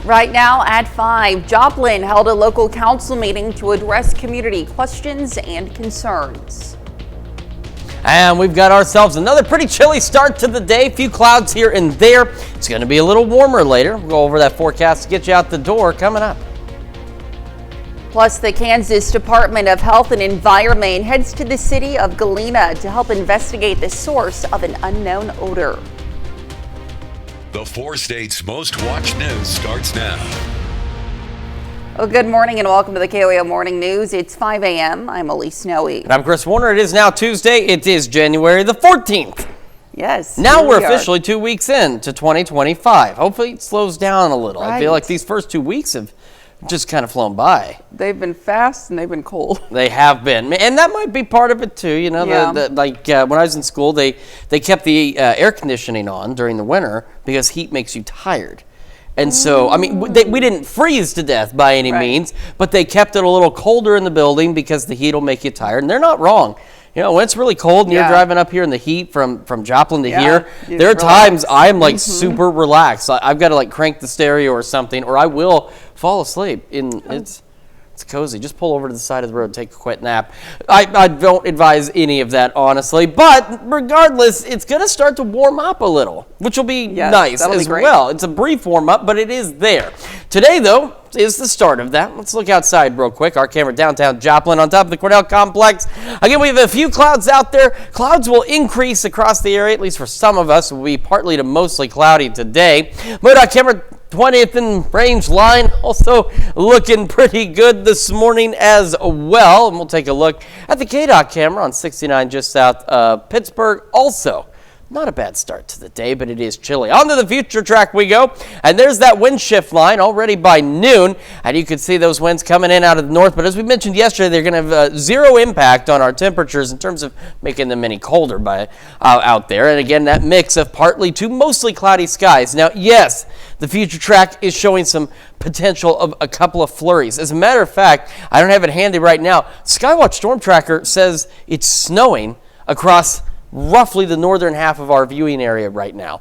Right now at 5, Joplin held a local council meeting to address community questions and concerns. And we've got ourselves another pretty chilly start to the day. A few clouds here and there. It's going to be a little warmer later. We'll go over that forecast to get you out the door coming up. Plus, the Kansas Department of Health and Environment heads to the city of Galena to help investigate the source of an unknown odor. The 4 states' most watched news starts now. Well, good morning and welcome to the KOAM Morning News. It's 5 a.m. I'm Elise Snowy. And I'm Chris Warner. It is now Tuesday. It is January the 14th. Yes. Now we're officially 2 weeks into 2025. Hopefully it slows down a little. Right. I feel like these first 2 weeks have just kind of flown by. They've been fast and they've been cold. They have been, and that might be part of it too. You know, Yeah. when I was in school, they kept the air conditioning on during the winter because heat makes you tired. And so, I mean, we didn't freeze to death by any means, but they kept it a little colder in the building because the heat will make you tired. And they're not wrong. You know, when it's really cold and you're driving up here in the heat from Joplin to here, there are times I'm like super relaxed. I've got to like crank the stereo or something, or I will fall asleep. It's cozy. Just pull over to the side of the road, take a quick nap. I don't advise any of that, honestly. But regardless, it's going to start to warm up a little, which will be nice as well. It's a brief warm up, but it is there. Today, though, is the start of that. Let's look outside real quick. Our camera downtown Joplin on top of the Cornell complex. Again, we have a few clouds out there. Clouds will increase across the area, at least for some of us. It will be partly to mostly cloudy today. MoDOT camera 20th and range line also looking pretty good this morning as well. And we'll take a look at the KDOT camera on 69 just south of Pittsburgh. Also, not a bad start to the day, but it is chilly. On to the future track we go. And there's that wind shift line already by noon. And you can see those winds coming in out of the north. But as we mentioned yesterday, they're going to have zero impact on our temperatures in terms of making them any colder out there. And again, that mix of partly to mostly cloudy skies. Now, yes, the future track is showing some potential of a couple of flurries. As a matter of fact, I don't have it handy right now. Skywatch Storm Tracker says it's snowing across roughly the northern half of our viewing area right now,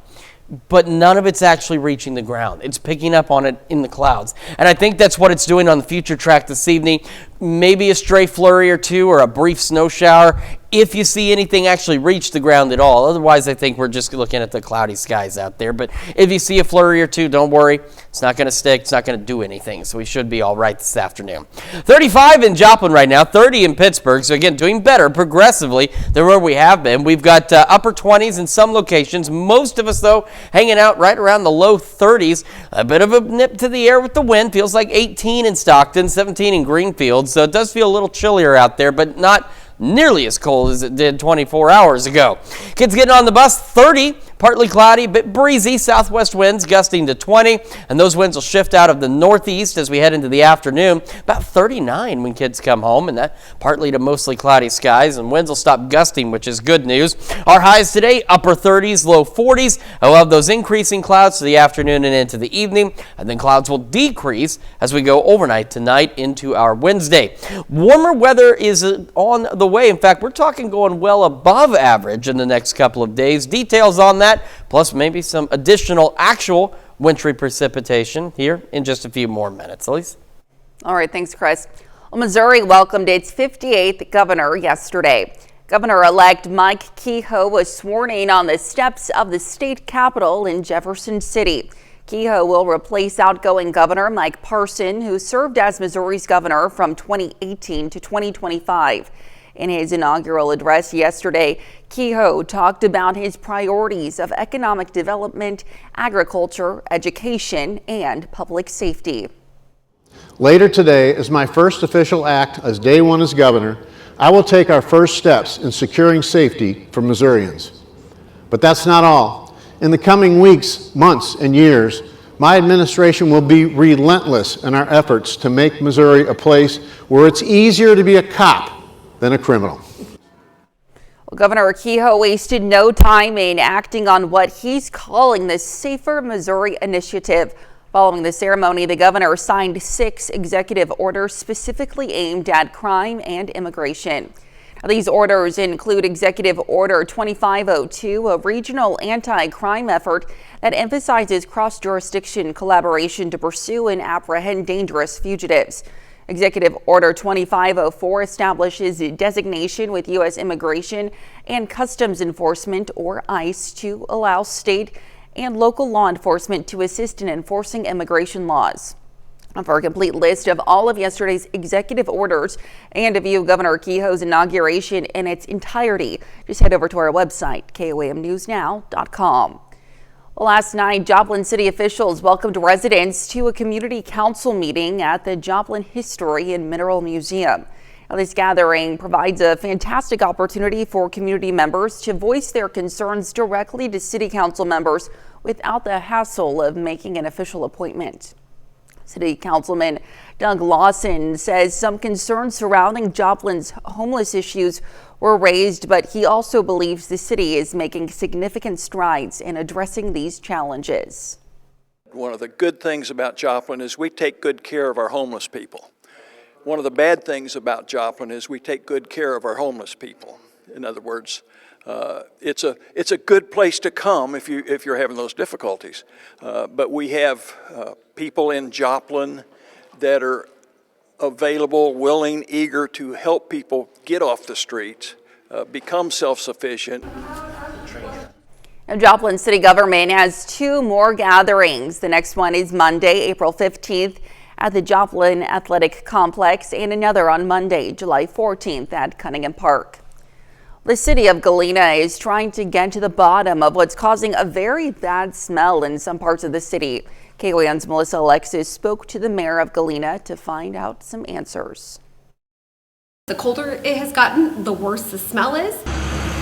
but none of it's actually reaching the ground. It's picking up on it in the clouds, and I think that's what it's doing on the future track this evening. Maybe a stray flurry or two or a brief snow shower if you see anything actually reach the ground at all. Otherwise, I think we're just looking at the cloudy skies out there. But if you see a flurry or two, don't worry. It's not going to stick. It's not going to do anything. So we should be all right this afternoon. 35 in Joplin right now, 30 in Pittsburgh. So again, doing better progressively than where we have been. We've got upper 20s in some locations. Most of us, though, hanging out right around the low 30s. A bit of a nip to the air with the wind. Feels like 18 in Stockton, 17 in Greenfield. So it does feel a little chillier out there, but not nearly as cold as it did 24 hours ago. Kids getting on the bus, 30, partly cloudy, bit breezy, southwest winds gusting to 20, and those winds will shift out of the northeast as we head into the afternoon. About 39 when kids come home, and that partly to mostly cloudy skies, and winds will stop gusting, which is good news. Our highs today, upper 30s, low 40s. We'll have those increasing clouds to the afternoon and into the evening, and then clouds will decrease as we go overnight tonight into our Wednesday. Warmer weather is on the way. In fact, we're talking going well above average in the next couple of days. Details on that, plus maybe some additional actual wintry precipitation here in just a few more minutes. Elise? All right, thanks, Chris. Well, Missouri welcomed its 58th governor yesterday. Governor-elect Mike Kehoe was sworn in on the steps of the state capitol in Jefferson City. Kehoe will replace outgoing Governor Mike Parson, who served as Missouri's governor from 2018 to 2025. In his inaugural address yesterday, Kehoe talked about his priorities of economic development, agriculture, education, and public safety. Later today, as my first official act as day one as governor, I will take our first steps in securing safety for Missourians. But that's not all. In the coming weeks, months, and years, my administration will be relentless in our efforts to make Missouri a place where it's easier to be a cop than a criminal. Well, Governor Kehoe wasted no time in acting on what he's calling the Safer Missouri Initiative. Following the ceremony, the governor signed 6 executive orders specifically aimed at crime and immigration. These orders include Executive Order 2502, a regional anti-crime effort that emphasizes cross-jurisdiction collaboration to pursue and apprehend dangerous fugitives. Executive Order 2504 establishes a designation with U.S. Immigration and Customs Enforcement, or ICE, to allow state and local law enforcement to assist in enforcing immigration laws. For a complete list of all of yesterday's executive orders and a view of Governor Kehoe's inauguration in its entirety, just head over to our website, KOAMnewsnow.com. Well, last night, Joplin city officials welcomed residents to a community council meeting at the Joplin History and Mineral Museum. Now, this gathering provides a fantastic opportunity for community members to voice their concerns directly to city council members without the hassle of making an official appointment. City Councilman Doug Lawson says some concerns surrounding Joplin's homeless issues were raised, but he also believes the city is making significant strides in addressing these challenges. One of the good things about Joplin is we take good care of our homeless people. One of the bad things about Joplin is we take good care of our homeless people. In other words, it's a good place to come if you're having those difficulties. But we have people in Joplin that are available, willing, eager to help people get off the streets, become self-sufficient. Now, Joplin city government has two more gatherings. The next one is Monday, April 15th at the Joplin Athletic Complex, and another on Monday, July 14th at Cunningham Park. The city of Galena is trying to get to the bottom of what's causing a very bad smell in some parts of the city. KOAM's Melissa Alexis spoke to the mayor of Galena to find out some answers. The colder it has gotten, the worse the smell is.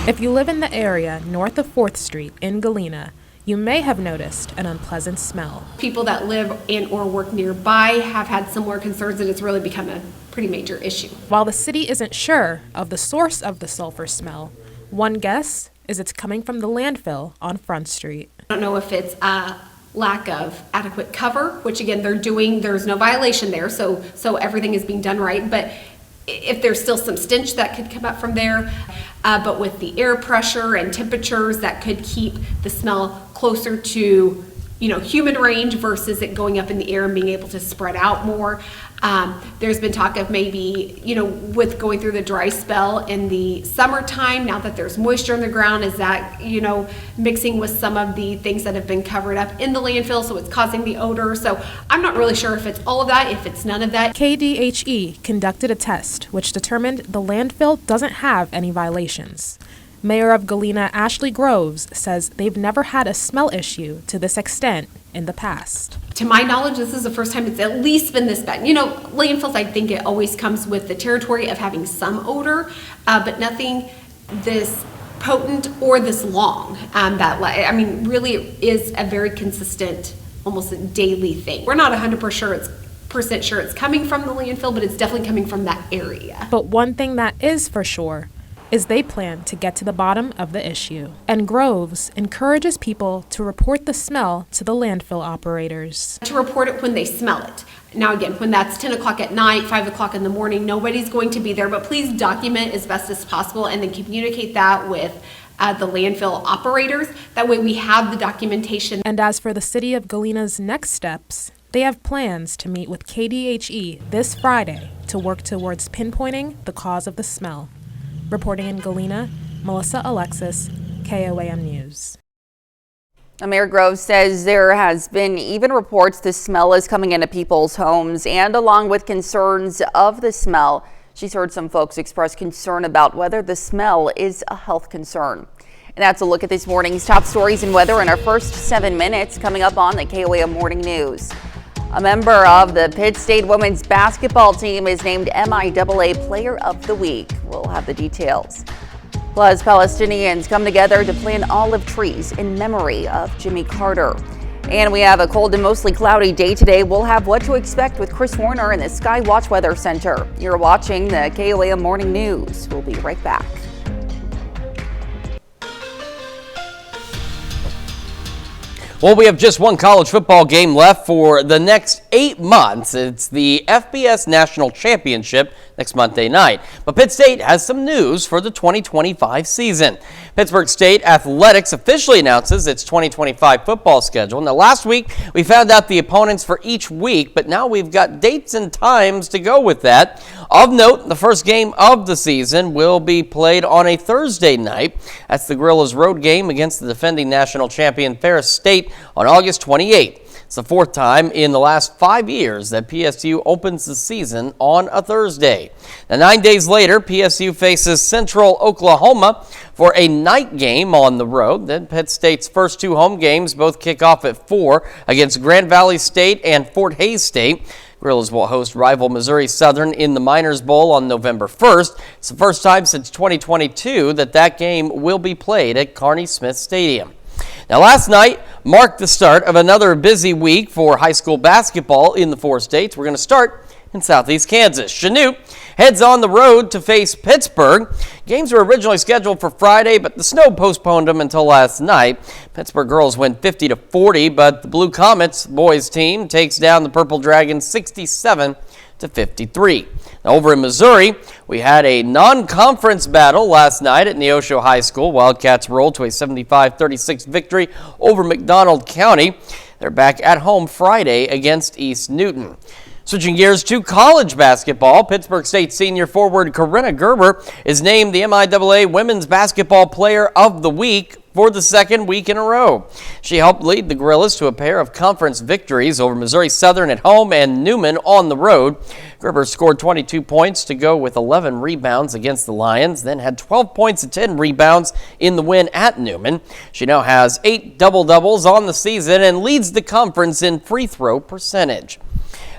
If you live in the area north of 4th Street in Galena, you may have noticed an unpleasant smell. People that live and or work nearby have had similar concerns, and it's really become a pretty major issue. While the city isn't sure of the source of the sulfur smell, one guess is it's coming from the landfill on Front Street. I don't know if it's a lack of adequate cover, which again they're doing, there's no violation there, so everything is being done right, but if there's still some stench that could come up from there, but with the air pressure and temperatures that could keep the smell closer to human range versus it going up in the air and being able to spread out more. There's been talk of maybe, with going through the dry spell in the summertime, now that there's moisture in the ground, is that, mixing with some of the things that have been covered up in the landfill, so it's causing the odor. So I'm not really sure if it's all of that, if it's none of that. KDHE conducted a test which determined the landfill doesn't have any violations. Mayor of Galena, Ashley Groves, says they've never had a smell issue to this extent in the past. To my knowledge, this is the first time it's at least been this bad. Landfills, I think it always comes with the territory of having some odor, but nothing this potent or this long. Really is a very consistent, almost a daily thing. We're not 100% sure it's coming from the landfill, but it's definitely coming from that area. But one thing that is for sure is they plan to get to the bottom of the issue. And Groves encourages people to report the smell to the landfill operators. To report it when they smell it. Now again, when that's 10 o'clock at night, 5 o'clock in the morning, nobody's going to be there, but please document as best as possible and then communicate that with the landfill operators. That way we have the documentation. And as for the city of Galena's next steps, they have plans to meet with KDHE this Friday to work towards pinpointing the cause of the smell. Reporting in Galena, Melissa Alexis, KOAM News. Mayor Groves says there has been even reports the smell is coming into people's homes, and along with concerns of the smell, she's heard some folks express concern about whether the smell is a health concern. And that's a look at this morning's top stories and weather in our first 7 minutes coming up on the KOAM Morning News. A member of the Pitt State women's basketball team is named MIAA Player of the Week. We'll have the details. Plus, Palestinians come together to plant olive trees in memory of Jimmy Carter. And we have a cold and mostly cloudy day today. We'll have what to expect with Chris Warner in the Sky Watch Weather Center. You're watching the KOAM Morning News. We'll be right back. Well, we have just one college football game left for the next 8 months. It's the FBS National Championship next Monday night. But Pitt State has some news for the 2025 season. Pittsburgh State Athletics officially announces its 2025 football schedule. Now, last week we found out the opponents for each week, but now we've got dates and times to go with that. Of note, the first game of the season will be played on a Thursday night. That's the Gorillas road game against the defending national champion Ferris State on August 28th. It's the fourth time in the last 5 years that PSU opens the season on a Thursday. Now, 9 days later, PSU faces Central Oklahoma for a night game on the road. Then Pitt State's first 2 home games both kick off at 4 against Grand Valley State and Fort Hays State. Gorillas will host rival Missouri Southern in the Miners Bowl on November 1st. It's the first time since 2022 that game will be played at Kearney Smith Stadium. Now, last night marked the start of another busy week for high school basketball in the 4 states. We're going to start in southeast Kansas. Chanute heads on the road to face Pittsburgh. Games were originally scheduled for Friday, but the snow postponed them until last night. Pittsburgh girls win 50-40, but the Blue Comets boys team takes down the Purple Dragons 67-53. Now, over in Missouri, we had a non-conference battle last night at Neosho High School. Wildcats rolled to a 75-36 victory over McDonald County. They're back at home Friday against East Newton. Switching gears to college basketball, Pittsburgh State senior forward Corinna Gerber is named the MIAA Women's Basketball Player of the Week for the second week in a row. She helped lead the Gorillas to a pair of conference victories over Missouri Southern at home and Newman on the road. Gerber scored 22 points to go with 11 rebounds against the Lions, then had 12 points and 10 rebounds in the win at Newman. She now has 8 double-doubles on the season and leads the conference in free throw percentage.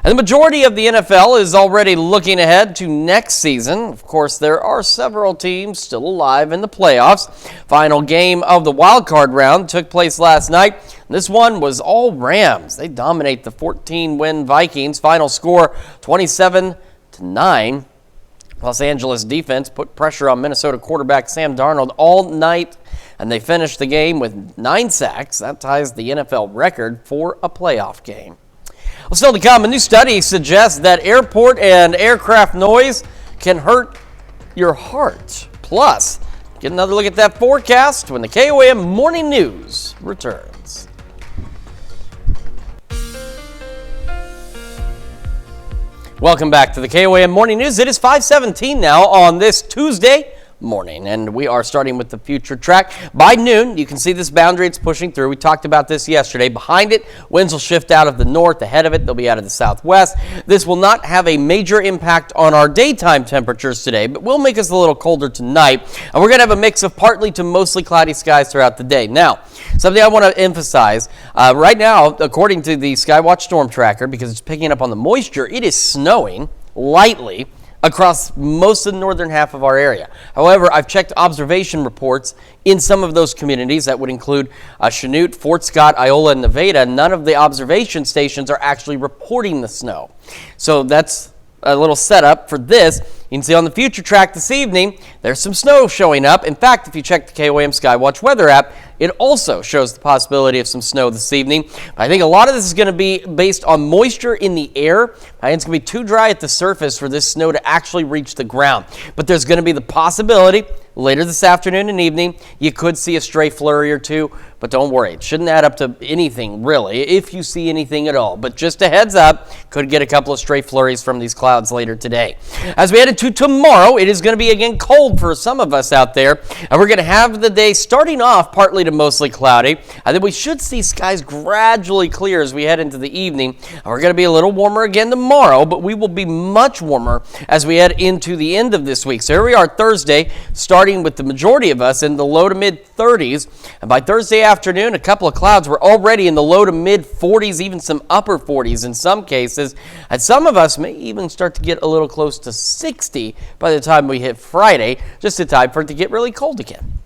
And the majority of the NFL is already looking ahead to next season. Of course, there are several teams still alive in the playoffs. Final game of the wild card round took place last night. This one was all Rams. They dominate the 14-win Vikings. Final score 27-9. Los Angeles defense put pressure on Minnesota quarterback Sam Darnold all night, and they finished the game with 9 sacks. That ties the NFL record for a playoff game. Well, still to come, a new study suggests that airport and aircraft noise can hurt your heart. Plus, get another look at that forecast when the KOAM Morning News returns. Welcome back to the KOAM Morning News. It is 5:17 now on this Tuesday morning, and we are starting with the future track. By noon, you can see this boundary it's pushing through. We talked about this yesterday. Behind it, winds will shift out of the north. Ahead of it, they'll be out of the southwest. This will not have a major impact on our daytime temperatures today, but will make us a little colder tonight. And we're going to have a mix of partly to mostly cloudy skies throughout the day. Now, something I want to emphasize, right now, according to the Skywatch Storm Tracker, because it's picking up on the moisture, it is snowing lightly across most of the northern half of our area. However, I've checked observation reports in some of those communities that would include Chanute, Fort Scott, Iola, and Nevada. None of the observation stations are actually reporting the snow. So that's a little setup for this. You can see on the future track this evening, there's some snow showing up. In fact, if you check the KOAM Skywatch weather app, it also shows the possibility of some snow this evening. I think a lot of this is going to be based on moisture in the air. I think it's going to be too dry at the surface for this snow to actually reach the ground. But there's going to be the possibility later this afternoon and evening, you could see a stray flurry or two. But don't worry, it shouldn't add up to anything, really, if you see anything at all. But just a heads up, could get a couple of stray flurries from these clouds later today. As we head into tomorrow, it is going to be again cold for some of us out there. And we're going to have the day starting off partly to mostly cloudy. And then we should see skies gradually clear as we head into the evening. And we're going to be a little warmer again tomorrow, but we will be much warmer as we head into the end of this week. So here we are Thursday, starting with the majority of us in the low to mid 30s. And by Thursday afternoon, a couple of clouds were already in the low to mid 40s, even some upper 40s in some cases. And some of us may even start to get a little close to 60 by the time we hit Friday, just in time for it to get really cold again.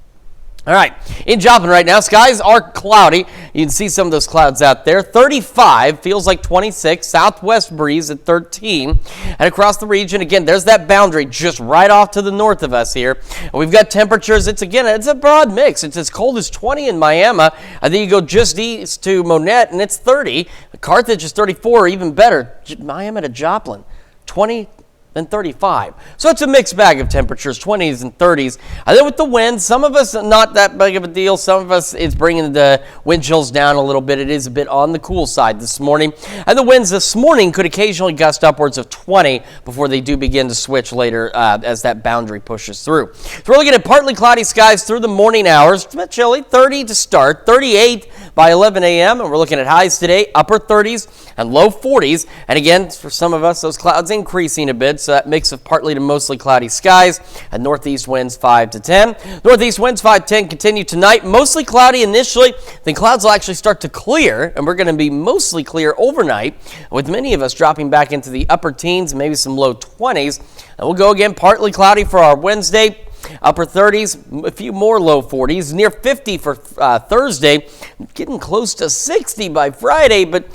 All right, in Joplin right now, skies are cloudy. You can see some of those clouds out there. 35, feels like 26, southwest breeze at 13. And across the region, again, there's that boundary just right off to the north of us here. And we've got temperatures, it's a broad mix. It's as cold as 20 in Miami. I think you go just east to Monette and it's 30. Carthage is 34, even better. Miami to Joplin, 20 and 35. So it's a mixed bag of temperatures, 20s and 30s. And then with the wind, some of us not that big of a deal. Some of us it's bringing the wind chills down a little bit. It is a bit on the cool side this morning. And the winds this morning could occasionally gust upwards of 20 before they do begin to switch later as that boundary pushes through. So we're looking at partly cloudy skies through the morning hours. It's a bit chilly, 30 to start, 38 by 11 a.m. And we're looking at highs today, upper 30s and low 40s. And again, for some of us, those clouds increasing a bit. So that mix of partly to mostly cloudy skies and northeast winds 5 to 10. Northeast winds 5 to 10 continue tonight. Mostly cloudy initially, then clouds will actually start to clear, and we're going to be mostly clear overnight, with many of us dropping back into the upper teens, maybe some low 20s. And we'll go again partly cloudy for our Wednesday. Upper 30s, a few more low 40s, near 50 for Thursday, getting close to 60 by Friday, but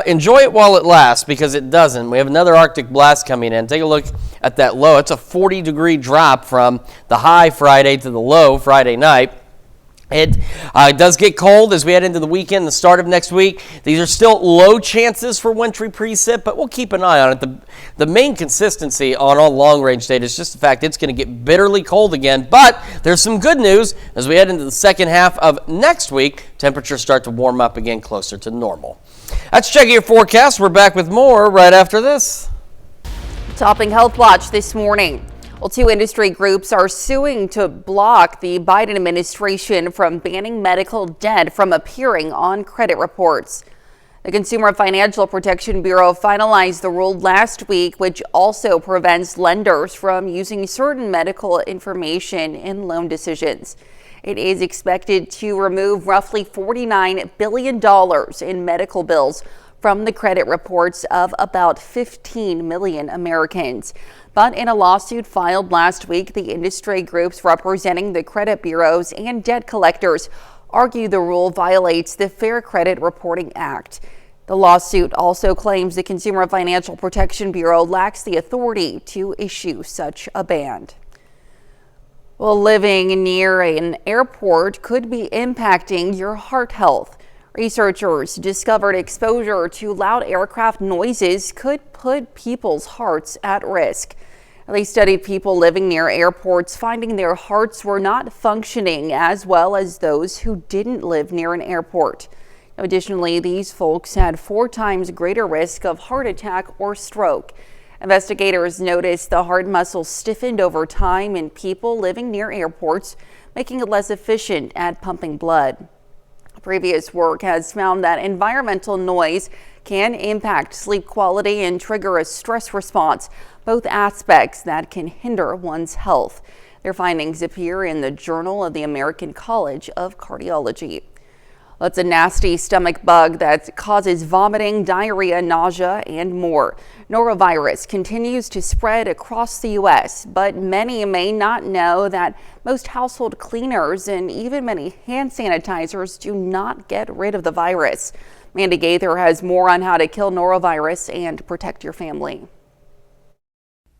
enjoy it while it lasts because it doesn't. We have another Arctic blast coming in. Take a look at that low. It's a 40-degree drop from the high Friday to the low Friday night. It does get cold as we head into the weekend, the start of next week. These are still low chances for wintry precip, but we'll keep an eye on it. The main consistency on all long-range data is just the fact it's going to get bitterly cold again. But there's some good news as we head into the second half of next week. Temperatures start to warm up again closer to normal. That's checking your forecast. We're back with more right after this. Topping Health Watch this morning. Well, two industry groups are suing to block the Biden administration from banning medical debt from appearing on credit reports. The Consumer Financial Protection Bureau finalized the rule last week, which also prevents lenders from using certain medical information in loan decisions. It is expected to remove roughly $49 billion in medical bills from the credit reports of about 15 million Americans. But in a lawsuit filed last week, the industry groups representing the credit bureaus and debt collectors argue the rule violates the Fair Credit Reporting Act. The lawsuit also claims the Consumer Financial Protection Bureau lacks the authority to issue such a ban. Well, living near an airport could be impacting your heart health. Researchers discovered exposure to loud aircraft noises could put people's hearts at risk. They studied people living near airports, finding their hearts were not functioning as well as those who didn't live near an airport. Additionally, these folks had 4 times greater risk of heart attack or stroke. Investigators noticed the heart muscle stiffened over time in people living near airports, making it less efficient at pumping blood. Previous work has found that environmental noise can impact sleep quality and trigger a stress response, both aspects that can hinder one's health. Their findings appear in the Journal of the American College of Cardiology. That's a nasty stomach bug that causes vomiting, diarrhea, nausea, and more. Norovirus continues to spread across the U.S., but many may not know that most household cleaners and even many hand sanitizers do not get rid of the virus. Mandy Gaither has more on how to kill norovirus and protect your family.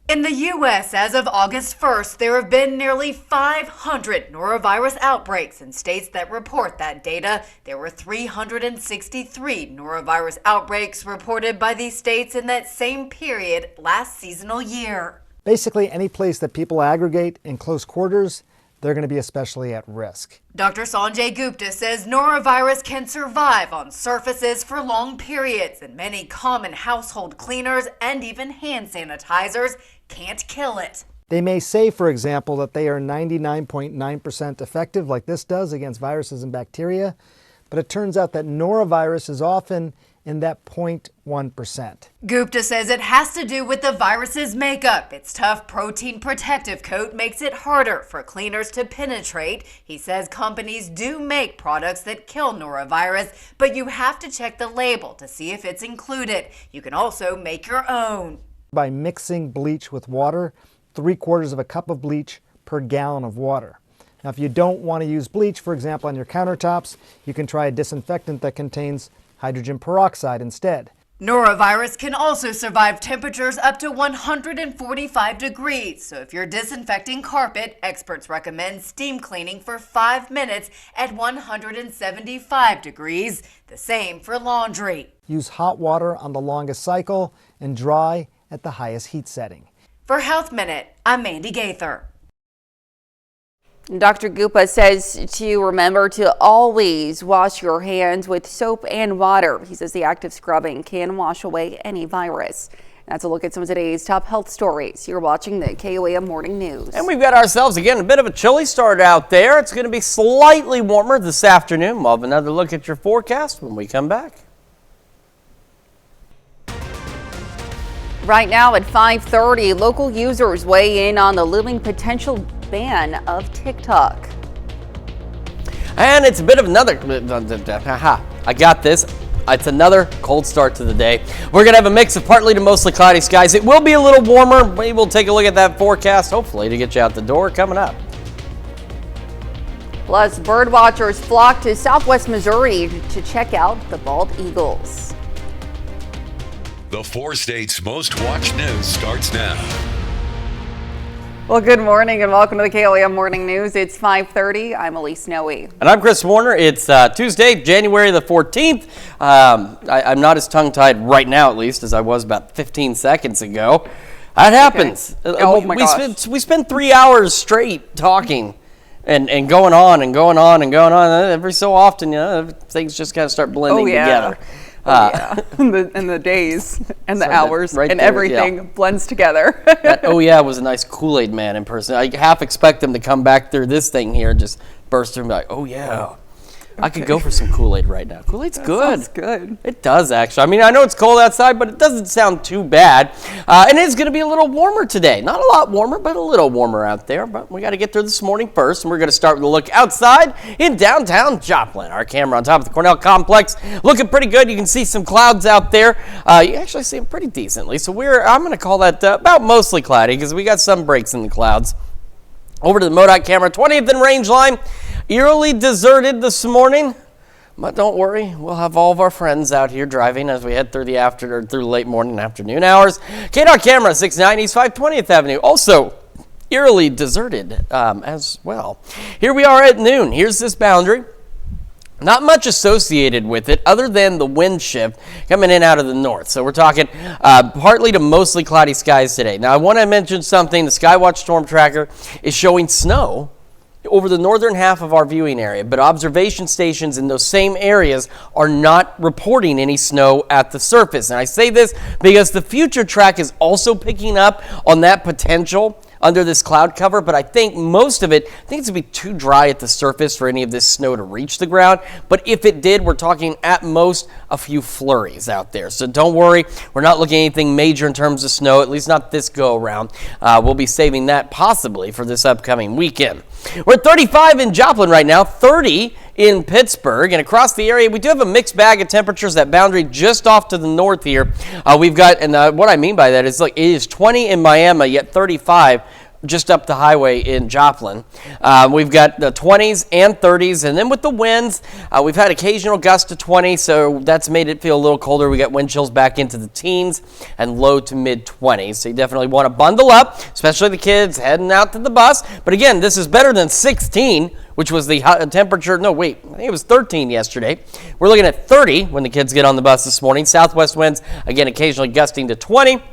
In the U.S., as of August 1st, there have been nearly 500 norovirus outbreaks. In states that report that data, there were 363 norovirus outbreaks reported by these states in that same period last seasonal year. Basically, any place that people aggregate in close quarters, they're going to be especially at risk. Dr. Sanjay Gupta says norovirus can survive on surfaces for long periods, and many common household cleaners and even hand sanitizers can't kill it. They may say, for example, that they are 99.9% effective, like this does, against viruses and bacteria, but it turns out that norovirus is often in that 0.1%. Gupta says it has to do with the virus's makeup. Its tough protein protective coat makes it harder for cleaners to penetrate. He says companies do make products that kill norovirus, but you have to check the label to see if it's included. You can also make your own. By mixing bleach with water, 3/4 of a cup of bleach per gallon of water. Now, if you don't want to use bleach, for example, on your countertops, you can try a disinfectant that contains hydrogen peroxide instead. Norovirus can also survive temperatures up to 145 degrees. So if you're disinfecting carpet, experts recommend steam cleaning for 5 minutes at 175 degrees. The same for laundry. Use hot water on the longest cycle and dry at the highest heat setting. For Health Minute, I'm Mandy Gaither. Dr. Gupa says to remember to always wash your hands with soap and water. He says the active scrubbing can wash away any virus. That's a look at some of today's top health stories. You're watching the KOAM Morning News. And we've got ourselves, again, a bit of a chilly start out there. It's going to be slightly warmer this afternoon. We'll have another look at your forecast when we come back. Right now at 5:30, local users weigh in on the looming potential ban of TikTok. And it's a bit of another, I got this. It's another cold start to the day. We're going to have a mix of partly to mostly cloudy skies. It will be a little warmer. Maybe we'll take a look at that forecast, hopefully, to get you out the door coming up. Plus, bird watchers flock to southwest Missouri to check out the bald eagles. The 4 states' most watched news starts now. Well, good morning and welcome to the KOAM Morning News. It's 5:30. I'm Elise Noe. And I'm Chris Warner. It's Tuesday, January the 14th. I'm not as tongue-tied right now, at least, as I was about 15 seconds ago. That happens. Okay. Oh my gosh. We spend 3 hours straight talking and going on and going on and going on. Every so often, things just kind of start blending together. And the days and the hours right and there, everything blends together. That was a nice Kool-Aid man in person. I half expect him to come back through this thing here and just burst through and be like, oh yeah. I could go for some Kool-Aid right now. Kool-Aid's good. Sounds good. It does, actually. I mean, I know it's cold outside, but it doesn't sound too bad. And it's going to be a little warmer today. Not a lot warmer, but a little warmer out there. But we got to get through this morning first, and we're going to start with a look outside in downtown Joplin. Our camera on top of the Cornell complex looking pretty good. You can see some clouds out there. You actually see them pretty decently. So I'm going to call that about mostly cloudy because we got some breaks in the clouds. Over to the MoDOT camera, 20th and Range Line. Eerily deserted this morning, but don't worry, we'll have all of our friends out here driving as we head through through late morning and afternoon hours. KDOT camera, 690 East 520th Avenue, also eerily deserted as well. Here we are at noon. Here's this boundary. Not much associated with it other than the wind shift coming in out of the north. So we're talking partly to mostly cloudy skies today. Now I want to mention something. The Skywatch Storm Tracker is showing snow over the northern half of our viewing area, but observation stations in those same areas are not reporting any snow at the surface. And I say this because the future track is also picking up on that potential under this cloud cover, but I think most of it, I think it's going to be too dry at the surface for any of this snow to reach the ground. But if it did, we're talking at most a few flurries out there. So don't worry, we're not looking at anything major in terms of snow, at least not this go around. We'll be saving that possibly for this upcoming weekend. We're at 35 in Joplin right now, 30 in Pittsburgh, and across the area, we do have a mixed bag of temperatures. That boundary just off to the north here. We've got, and what I mean by that is, like, it is 20 in Miami, yet 35 just up the highway in Joplin. We've got the 20s and 30s, and then with the winds, we've had occasional gusts to 20, so that's made it feel a little colder. We got wind chills back into the teens and low to mid 20s, so you definitely want to bundle up, especially the kids heading out to the bus. But again, this is better than 16, which was the temperature. No, wait, I think it was 13 yesterday. We're looking at 30 when the kids get on the bus this morning. Southwest winds, again, occasionally gusting to 20.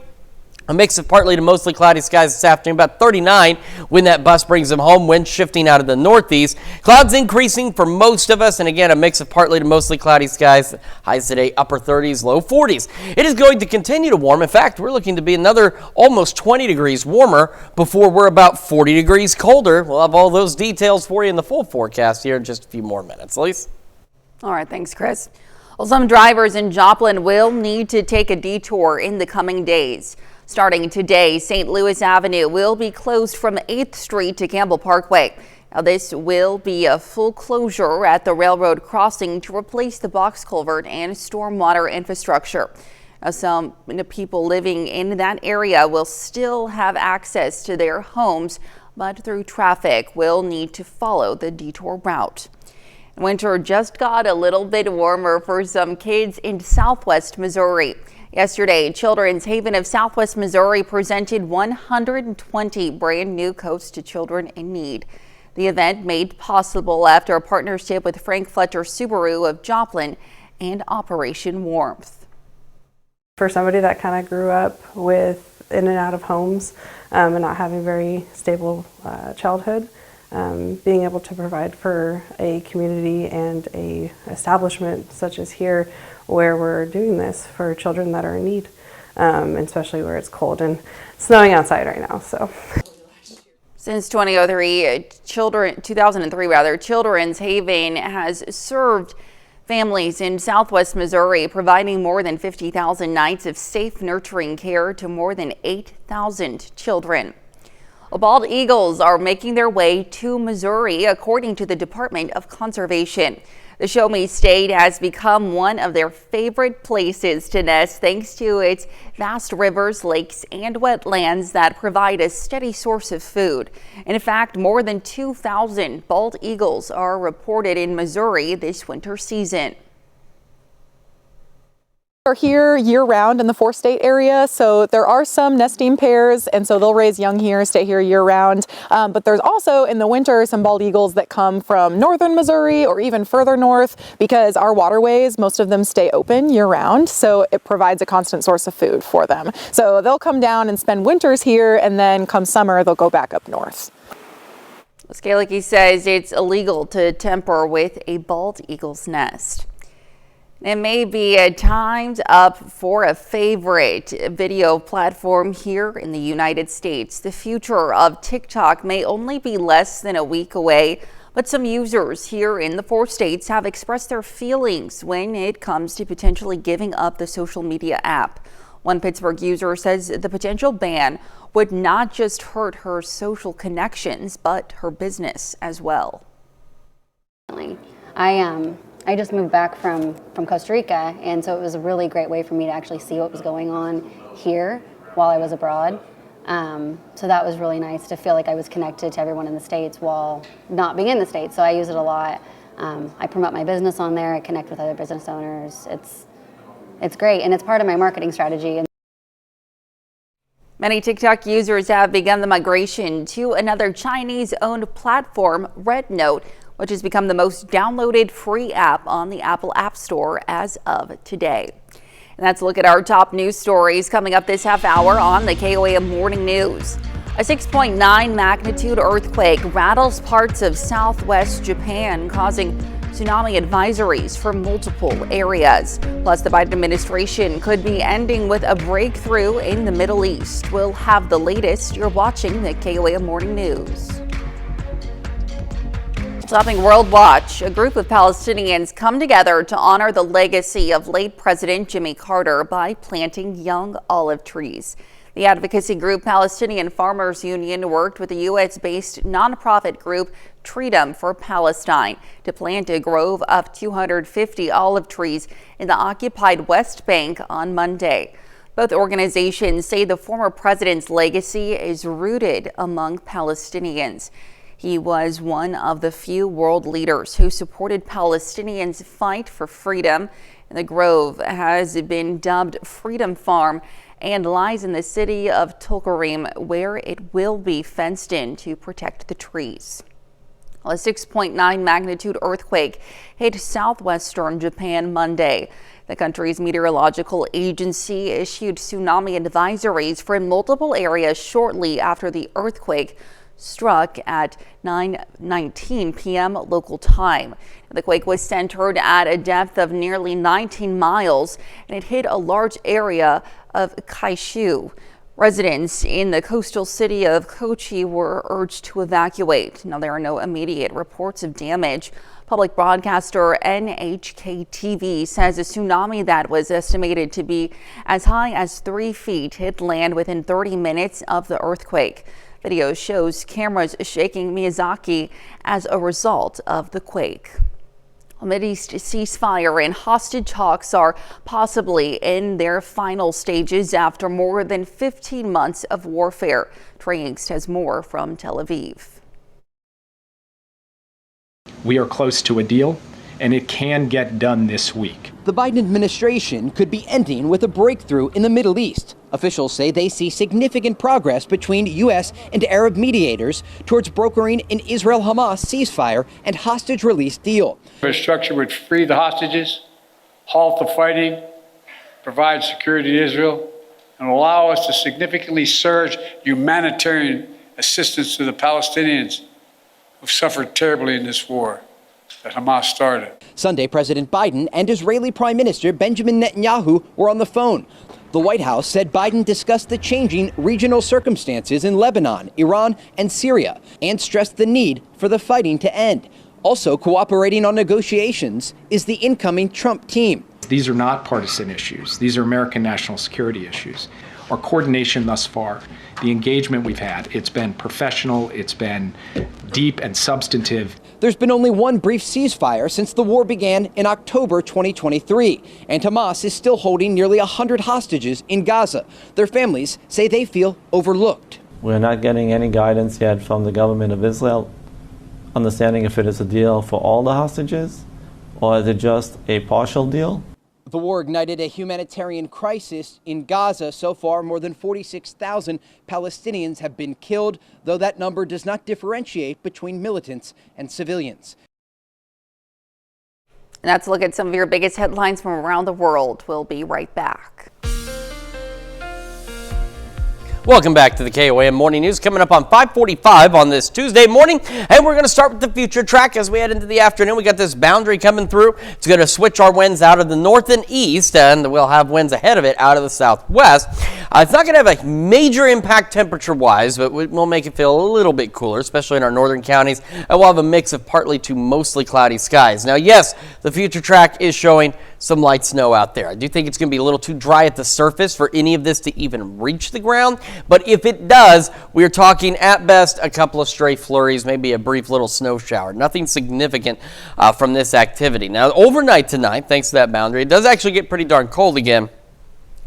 A mix of partly to mostly cloudy skies this afternoon, about 39 when that bus brings them home. Wind shifting out of the northeast. Clouds increasing for most of us, and again, a mix of partly to mostly cloudy skies. Highs today, upper 30s, low 40s. It is going to continue to warm. In fact, we're looking to be another almost 20 degrees warmer before we're about 40 degrees colder. We'll have all those details for you in the full forecast here in just a few more minutes. Elise? All right, thanks, Chris. Well, some drivers in Joplin will need to take a detour in the coming days. Starting today, St. Louis Avenue will be closed from 8th Street to Campbell Parkway. Now, this will be a full closure at the railroad crossing to replace the box culvert and stormwater infrastructure. Now, some people living in that area will still have access to their homes but through traffic will need to follow the detour route. Winter just got a little bit warmer for some kids in southwest Missouri. Yesterday, Children's Haven of Southwest Missouri presented 120 brand new coats to children in need. The event made possible after a partnership with Frank Fletcher Subaru of Joplin and Operation Warmth. For somebody that kind of grew up with in and out of homes and not having very stable childhood, being able to provide for a community and a establishment such as here where we're doing this for children that are in need, especially where it's cold and snowing outside right now. So. Since 2003, Children's Haven has served families in southwest Missouri, providing more than 50,000 nights of safe, nurturing care to more than 8,000 children. Bald eagles are making their way to Missouri, according to the Department of Conservation. The Show Me State has become one of their favorite places to nest thanks to its vast rivers, lakes, and wetlands that provide a steady source of food. In fact, more than 2,000 bald eagles are reported in Missouri this winter season. Are here year-round in the four-state area, so there are some nesting pairs, and so they'll raise young here, stay here year-round. But there's also in the winter some bald eagles that come from northern Missouri or even further north because our waterways, most of them stay open year-round, so it provides a constant source of food for them. So they'll come down and spend winters here, and then come summer they'll go back up north. Skalicki says it's illegal to tamper with a bald eagle's nest. It may be at times up for a favorite video platform here in the United States. The future of TikTok may only be less than a week away, but some users here in the 4 states have expressed their feelings when it comes to potentially giving up the social media app. One Pittsburgh user says the potential ban would not just hurt her social connections, but her business as well. I just moved back from Costa Rica, and so it was a really great way for me to actually see what was going on here while I was abroad. So that was really nice to feel like I was connected to everyone in the States while not being in the States. So I use it a lot. I promote my business on there. I connect with other business owners. It's great, and it's part of my marketing strategy. Many TikTok users have begun the migration to another Chinese-owned platform, RedNote, which has become the most downloaded free app on the Apple App Store as of today. And that's a look at our top news stories coming up this half hour on the KOAM Morning News. A 6.9 magnitude earthquake rattles parts of southwest Japan, causing tsunami advisories for multiple areas. Plus, the Biden administration could be ending with a breakthrough in the Middle East. We'll have the latest. You're watching the KOAM Morning News. Topping World Watch, a group of Palestinians come together to honor the legacy of late President Jimmy Carter by planting young olive trees. The advocacy group Palestinian Farmers Union worked with the U.S.-based nonprofit group Freedom for Palestine to plant a grove of 250 olive trees in the occupied West Bank on Monday. Both organizations say the former president's legacy is rooted among Palestinians. He was one of the few world leaders who supported Palestinians' fight for freedom. The grove has been dubbed Freedom Farm and lies in the city of Tulkarem, where it will be fenced in to protect the trees. A 6.9 magnitude earthquake hit southwestern Japan Monday. The country's meteorological agency issued tsunami advisories for multiple areas shortly after the earthquake struck at 9:19 p.m. local time. The quake was centered at a depth of nearly 19 miles, and it hit a large area of Kaishu. Residents in the coastal city of Kochi were urged to evacuate. Now, there are no immediate reports of damage. Public broadcaster NHK-TV says a tsunami that was estimated to be as high as 3 feet hit land within 30 minutes of the earthquake. Video shows cameras shaking Miyazaki as a result of the quake. Mideast ceasefire and hostage talks are possibly in their final stages after more than 15 months of warfare. Trey Engst has more from Tel Aviv. We are close to a deal, and it can get done this week. The Biden administration could be ending with a breakthrough in the Middle East. Officials say they see significant progress between U.S. and Arab mediators towards brokering an Israel-Hamas ceasefire and hostage release deal. A structure would free the hostages, halt the fighting, provide security to Israel, and allow us to significantly surge humanitarian assistance to the Palestinians who've suffered terribly in this war that Hamas started. Sunday, President Biden and Israeli Prime Minister Benjamin Netanyahu were on the phone. The White House said Biden discussed the changing regional circumstances in Lebanon, Iran, and Syria, and stressed the need for the fighting to end. Also cooperating on negotiations is the incoming Trump team. These are not partisan issues. These are American national security issues. Our coordination thus far, the engagement we've had, it's been professional, it's been deep and substantive. There's been only one brief ceasefire since the war began in October 2023, and Hamas is still holding nearly 100 hostages in Gaza. Their families say they feel overlooked. We're not getting any guidance yet from the government of Israel, understanding if it is a deal for all the hostages or is it just a partial deal. The war ignited a humanitarian crisis in Gaza. So far, more than 46,000 Palestinians have been killed, though that number does not differentiate between militants and civilians. And that's a look at some of your biggest headlines from around the world. We'll be right back. Welcome back to the KOAM Morning News, coming up on 5:45 on this Tuesday morning. And we're going to start with the future track as we head into the afternoon. We got this boundary coming through. It's going to switch our winds out of the north and east, and we'll have winds ahead of it out of the southwest. It's not going to have a major impact temperature-wise, but we'll make it feel a little bit cooler, especially in our northern counties. And we'll have a mix of partly to mostly cloudy skies. Now, yes, the future track is showing some light snow out there. I do think it's going to be a little too dry at the surface for any of this to even reach the ground. But if it does, we're talking at best a couple of stray flurries, maybe a brief little snow shower. Nothing significant from this activity. Now, overnight tonight, thanks to that boundary, it does actually get pretty darn cold again.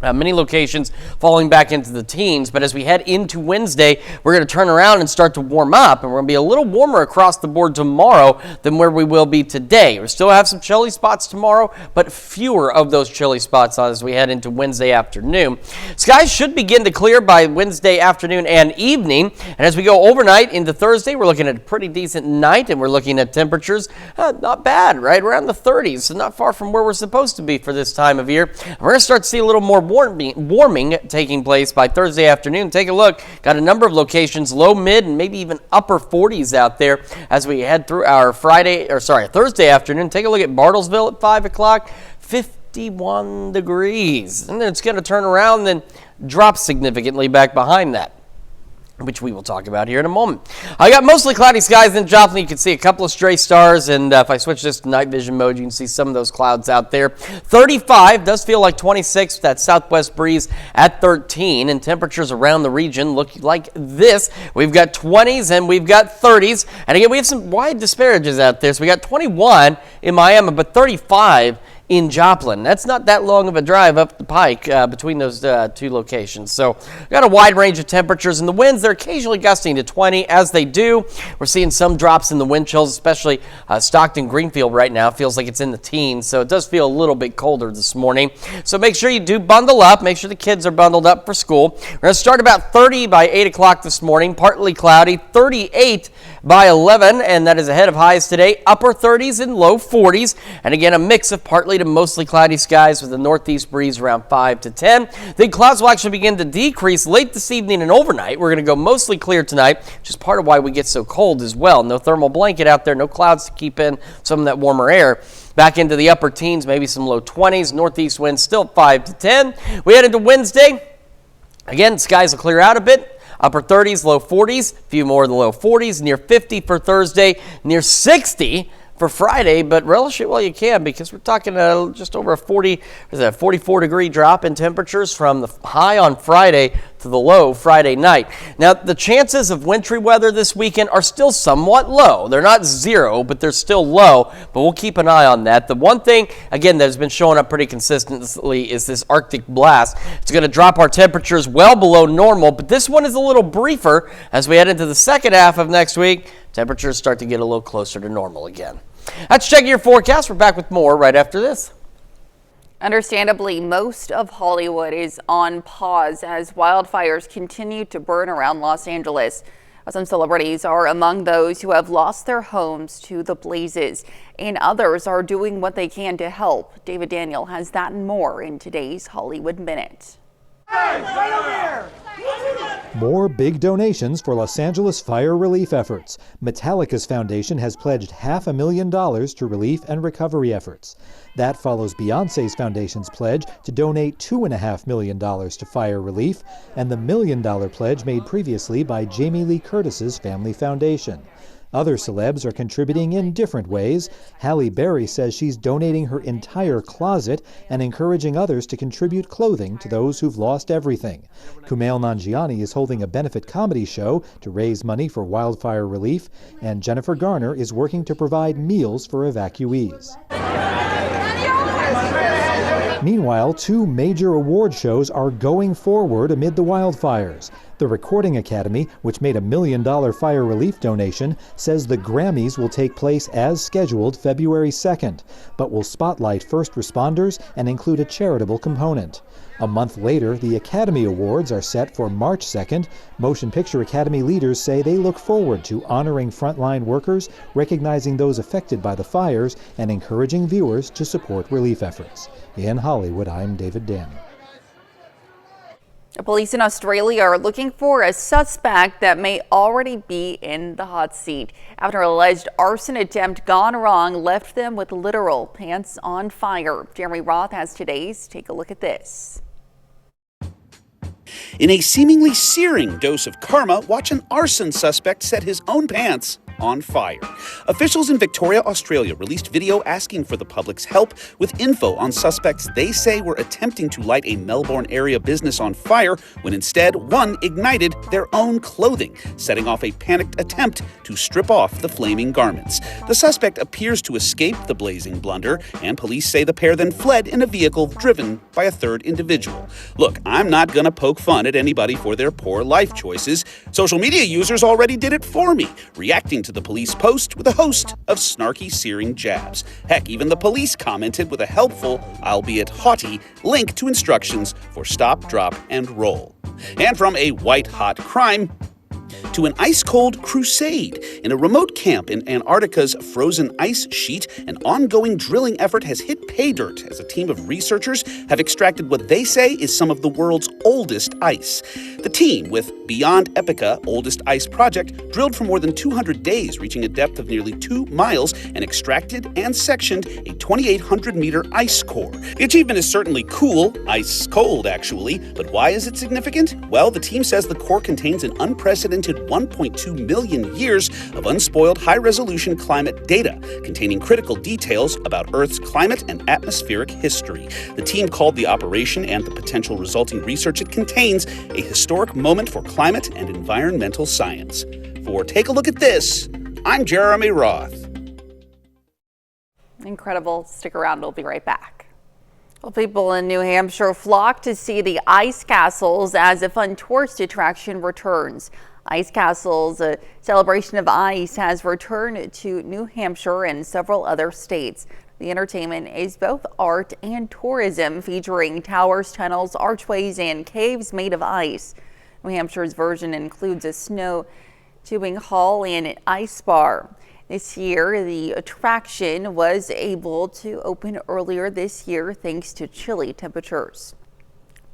Many locations falling back into the teens, but as we head into Wednesday, we're going to turn around and start to warm up, and we're going to be a little warmer across the board tomorrow than where we will be today. We still have some chilly spots tomorrow, but fewer of those chilly spots as we head into Wednesday afternoon. Skies should begin to clear by Wednesday afternoon and evening, and as we go overnight into Thursday, we're looking at a pretty decent night, and we're looking at temperatures not bad, right around the 30s, so not far from where we're supposed to be for this time of year. We're going to start to see a little more warming taking place by Thursday afternoon. Take a look. Got a number of locations, low, mid, and maybe even upper 40s out there as we head through our Thursday afternoon. Take a look at Bartlesville at 5 o'clock, 51 degrees. And then it's going to turn around and drop significantly back behind that, which we will talk about here in a moment. I got mostly cloudy skies in Joplin. You can see a couple of stray stars, and if I switch this to night vision mode, you can see some of those clouds out there. 35 does feel like 26 with that southwest breeze at 13, and temperatures around the region look like this. We've got 20s and we've got 30s, and again, we have some wide disparages out there. So we got 21 in Miami, but 35 in Joplin. That's not that long of a drive up the pike between those two locations. So we've got a wide range of temperatures, and the winds, they're occasionally gusting to 20 as they do. We're seeing some drops in the wind chills, especially Stockton, Greenfield right now. Feels like it's in the teens, so it does feel a little bit colder this morning. So make sure you do bundle up. Make sure the kids are bundled up for school. We're going to start about 30 by 8 o'clock this morning, partly cloudy, 38 by 11, and that is ahead of highs today, upper 30s and low 40s. And again, a mix of partly to mostly cloudy skies with a northeast breeze around 5 to 10. Then clouds will actually begin to decrease late this evening and overnight. We're going to go mostly clear tonight, which is part of why we get so cold as well. No thermal blanket out there, no clouds to keep in some of that warmer air. Back into the upper teens, maybe some low 20s, northeast winds still 5 to 10. We head into Wednesday. Again, skies will clear out a bit. Upper 30s, low 40s, a few more in the low 40s, near 50 for Thursday, near 60 for Friday, but relish it while you can because we're talking just over a 44 degree drop in temperatures from the high on Friday to the low Friday night. Now, the chances of wintry weather this weekend are still somewhat low. They're not zero, but they're still low, but we'll keep an eye on that. The one thing, again, that has been showing up pretty consistently is this Arctic blast. It's going to drop our temperatures well below normal, but this one is a little briefer. As we head into the second half of next week, temperatures start to get a little closer to normal again. That's checking your forecast. We're back with more right after this. Understandably, most of Hollywood is on pause as wildfires continue to burn around Los Angeles. Some celebrities are among those who have lost their homes to the blazes, and others are doing what they can to help. David Daniel has that and more in today's Hollywood Minute. More big donations for Los Angeles fire relief efforts. Metallica's foundation has pledged $500,000 to relief and recovery efforts. That follows Beyoncé's foundation's pledge to donate $2.5 million to fire relief and the $1 million pledge made previously by Jamie Lee Curtis's family foundation. Other celebs are contributing in different ways. Halle Berry says she's donating her entire closet and encouraging others to contribute clothing to those who've lost everything. Kumail Nanjiani is holding a benefit comedy show to raise money for wildfire relief, and Jennifer Garner is working to provide meals for evacuees. Meanwhile, two major award shows are going forward amid the wildfires. The Recording Academy, which made a $1 million fire relief donation, says the Grammys will take place as scheduled February 2nd, but will spotlight first responders and include a charitable component. A month later, the Academy Awards are set for March 2nd. Motion Picture Academy leaders say they look forward to honoring frontline workers, recognizing those affected by the fires, and encouraging viewers to support relief efforts. In Hollywood, I'm David Daniel. Police in Australia are looking for a suspect that may already be in the hot seat after an alleged arson attempt gone wrong left them with literal pants on fire. Jeremy Roth has today's Take a Look at This. In a seemingly searing dose of karma, watch an arson suspect set his own pants on fire. Officials in Victoria, Australia released video asking for the public's help with info on suspects they say were attempting to light a Melbourne area business on fire when instead one ignited their own clothing, setting off a panicked attempt to strip off the flaming garments. The suspect appears to escape the blazing blunder, and police say the pair then fled in a vehicle driven by a third individual. Look, I'm not gonna poke fun at anybody for their poor life choices. Social media users already did it for me, reacting to the police post with a host of snarky, searing jabs. Heck, even the police commented with a helpful, albeit haughty, link to instructions for stop, drop, and roll. And from a white-hot crime to an ice-cold crusade. In a remote camp in Antarctica's frozen ice sheet, an ongoing drilling effort has hit pay dirt as a team of researchers have extracted what they say is some of the world's oldest ice. The team, with Beyond Epica Oldest Ice Project, drilled for more than 200 days, reaching a depth of nearly 2 miles, and extracted and sectioned a 2,800-meter ice core. The achievement is certainly cool, ice cold actually, but why is it significant? Well, the team says the core contains an unprecedented 1.2 million years of unspoiled high-resolution climate data containing critical details about Earth's climate and atmospheric history. The team called the operation and the potential resulting research it contains a historic moment for climate and environmental science. For Take a Look at This, I'm Jeremy Roth. Incredible. Stick around. We'll be right back. Well, people in New Hampshire flock to see the ice castles as a fun tourist attraction returns. Ice Castles, a celebration of ice, has returned to New Hampshire and several other states. The entertainment is both art and tourism, featuring towers, tunnels, archways, and caves made of ice. New Hampshire's version includes a snow tubing hall and an ice bar. This year, the attraction was able to open earlier this year thanks to chilly temperatures.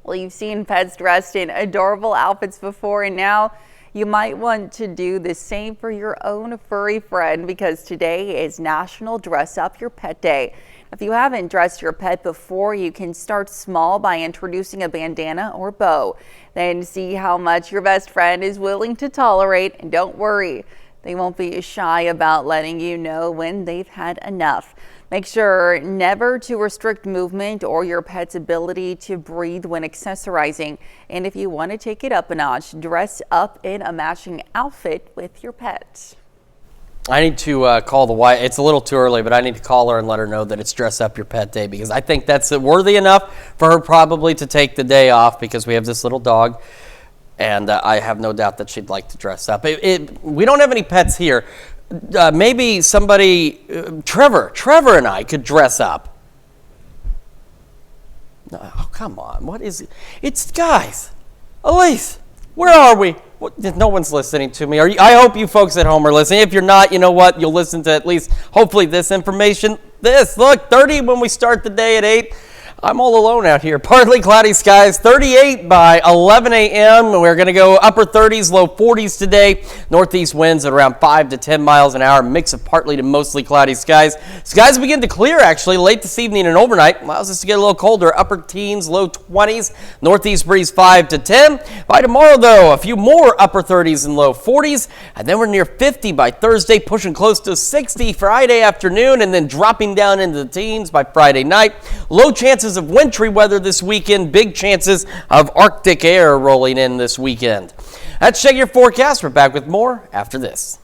Well, you've seen pets dressed in adorable outfits before, and now you might want to do the same for your own furry friend, because today is National Dress Up Your Pet Day. If you haven't dressed your pet before, you can start small by introducing a bandana or bow. Then see how much your best friend is willing to tolerate, and don't worry, they won't be shy about letting you know when they've had enough. Make sure never to restrict movement or your pet's ability to breathe when accessorizing. And if you want to take it up a notch, dress up in a matching outfit with your pet. I need to call the wife. It's a little too early, but I need to call her and let her know that it's Dress Up Your Pet Day, because I think that's worthy enough for her probably to take the day off, because we have this little dog, and I have no doubt that she'd like to dress up. We don't have any pets here. Maybe somebody, Trevor and I could dress up. Oh, come on. What is it? It's guys. Elise, where are we? No one's listening to me. I hope you folks at home are listening. If you're not, you know what? You'll listen to at least, hopefully, this information. Look, 30 when we start the day at 8. I'm all alone out here. Partly cloudy skies, 38 by 11 a.m. We're going to go upper 30s, low 40s today. Northeast winds at around 5 to 10 miles an hour. Mix of partly to mostly cloudy skies. Skies begin to clear, actually, late this evening and overnight. Allows us to get a little colder. Upper teens, low 20s. Northeast breeze 5 to 10. By tomorrow, though, a few more upper 30s and low 40s. And then we're near 50 by Thursday, pushing close to 60 Friday afternoon, and then dropping down into the teens by Friday night. Low chances of wintry weather this weekend. Big chances of Arctic air rolling in this weekend. That's Check Your Forecast. We're back with more after this.